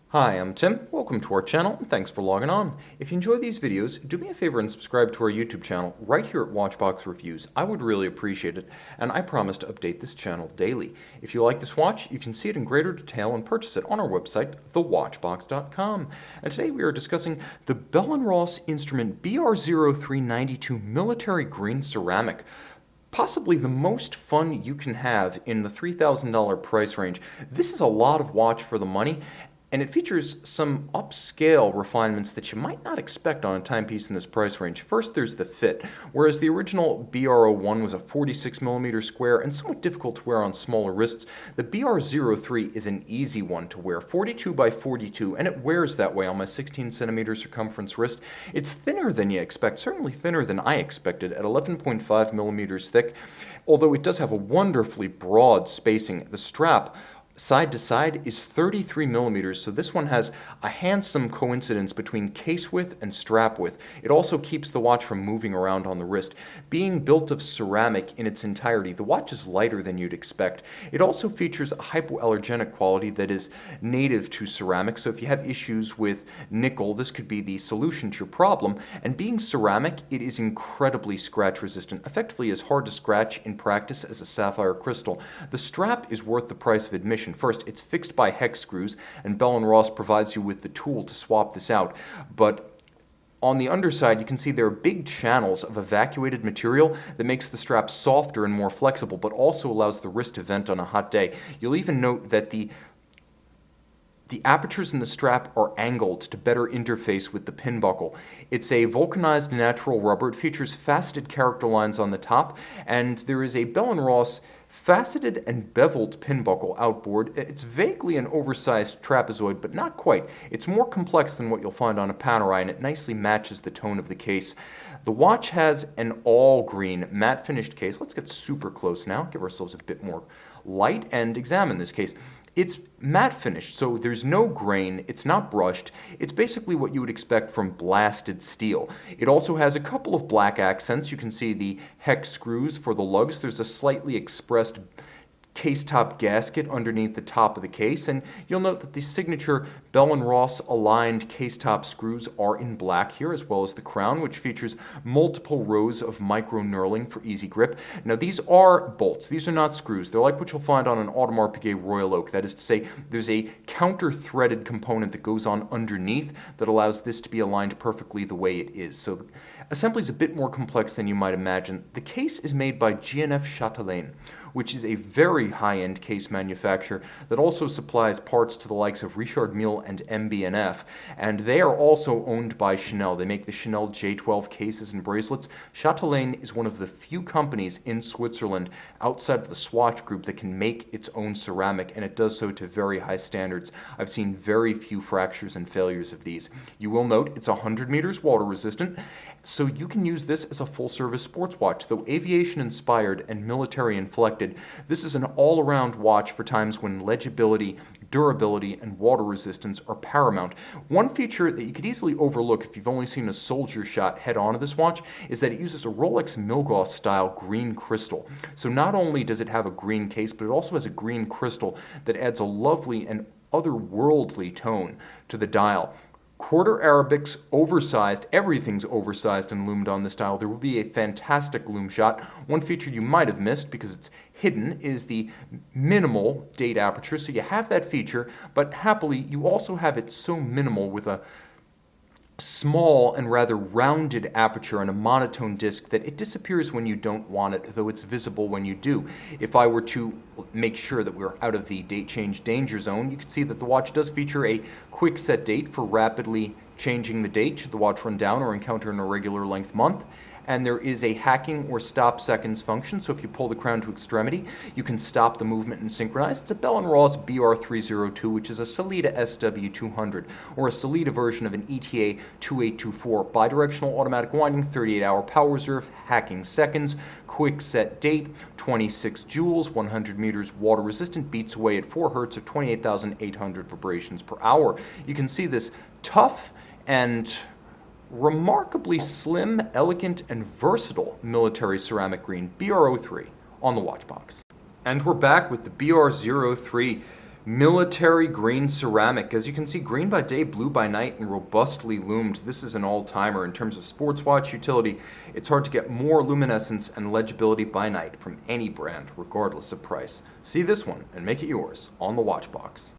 Hi, I'm Tim. Welcome to our channel, and thanks for logging on. If you enjoy these videos, do me a favor and subscribe to our YouTube channel right here at Watchbox Reviews. I would really appreciate it, and I promise to update this channel daily. If you like this watch, you can see it in greater detail and purchase it on our website, thewatchbox.com. And today we are discussing the Bell & Ross instrument BR03-92 Military Green Ceramic. Possibly the most fun you can have in the $3,000 price range. This is a lot of watch for the money, and it features some upscale refinements that you might not expect on a timepiece in this price range. First, there's the fit. Whereas the original BR01 was a 46mm square and somewhat difficult to wear on smaller wrists, the BR03 is an easy one to wear, 42 by 42, and it wears that way on my 16cm circumference wrist. It's thinner than you expect, certainly thinner than I expected, at 11.5mm thick, although it does have a wonderfully broad spacing. The strap side to side is 33mm, so this one has a handsome coincidence between case width and strap width. It also keeps the watch from moving around on the wrist. Being built of ceramic in its entirety, the watch is lighter than you'd expect. It also features a hypoallergenic quality that is native to ceramic, so if you have issues with nickel, this could be the solution to your problem. And being ceramic, it is incredibly scratch resistant, effectively as hard to scratch in practice as a sapphire crystal. The strap is worth the price of admission. First, it's fixed by hex screws, and Bell & Ross provides you with the tool to swap this out. But on the underside, you can see there are big channels of evacuated material that makes the strap softer and more flexible, but also allows the wrist to vent on a hot day. You'll even note that the apertures in the strap are angled to better interface with the pin buckle. It's a vulcanized natural rubber. It features faceted character lines on the top, and there is a Bell & Ross faceted and beveled pin buckle outboard. It's vaguely an oversized trapezoid, but not quite. It's more complex than what you'll find on a Panerai, and it nicely matches the tone of the case. The watch has an all-green matte finished case. Let's get super close now, give ourselves a bit more light, and examine this case. It's matte finished, so there's no grain, it's not brushed, it's basically what you would expect from blasted steel. It also has a couple of black accents. You can see the hex screws for the lugs. There's a slightly expressed case top gasket underneath the top of the case, and you'll note that the signature Bell & Ross aligned case top screws are in black here, as well as the crown, which features multiple rows of micro knurling for easy grip. Now these are bolts, these are not screws. They're like what you'll find on an Audemars Piguet Royal Oak. That is to say, there's a counter threaded component that goes on underneath that allows this to be aligned perfectly the way it is. So assembly is a bit more complex than you might imagine. The case is made by G&F Chatelaine, which is a very high-end case manufacturer that also supplies parts to the likes of Richard Mille and MB&F, and they are also owned by Chanel. They make the Chanel J12 cases and bracelets. Chatelaine is one of the few companies in Switzerland outside of the Swatch Group that can make its own ceramic, and it does so to very high standards. I've seen very few fractures and failures of these. You will note it's 100 meters water resistant, so you can use this as a full-service sports watch. Though aviation-inspired and military-inflected, this is an all-around watch for times when legibility, durability, and water resistance are paramount. One feature that you could easily overlook if you've only seen a soldier shot head-on to this watch is that it uses a Rolex Milgauss-style green crystal. So not only does it have a green case, but it also has a green crystal that adds a lovely and otherworldly tone to the dial. Quarter Arabics, oversized, everything's oversized and loomed on this dial. There will be a fantastic lume shot. One feature you might have missed because it's hidden is the minimal date aperture. So you have that feature, but happily you also have it so minimal with a small and rather rounded aperture and a monotone disc that it disappears when you don't want it, though it's visible when you do. If I were to make sure that we're out of the date change danger zone, you can see that the watch does feature a quick set date for rapidly changing the date should the watch run down or encounter an irregular length month. And there is a hacking or stop seconds function, so if you pull the crown to extremity, you can stop the movement and synchronize. It's a Bell & Ross BR03-02, which is a Sellita SW200, or a Sellita version of an ETA 2824. Bidirectional automatic winding, 38-hour power reserve, hacking seconds, quick set date, 26 joules, 100 meters water resistant, beats away at 4 hertz of 28,800 vibrations per hour. You can see this tough and remarkably slim, elegant, and versatile military ceramic green BR03 on the watch box. And we're back with the BR03 Military green ceramic. As you can see, green by day, blue by night, and robustly lumed. This is an all-timer in terms of sports watch utility. It's hard to get more luminescence and legibility by night from any brand, regardless of price. See this one and make it yours on the watch box.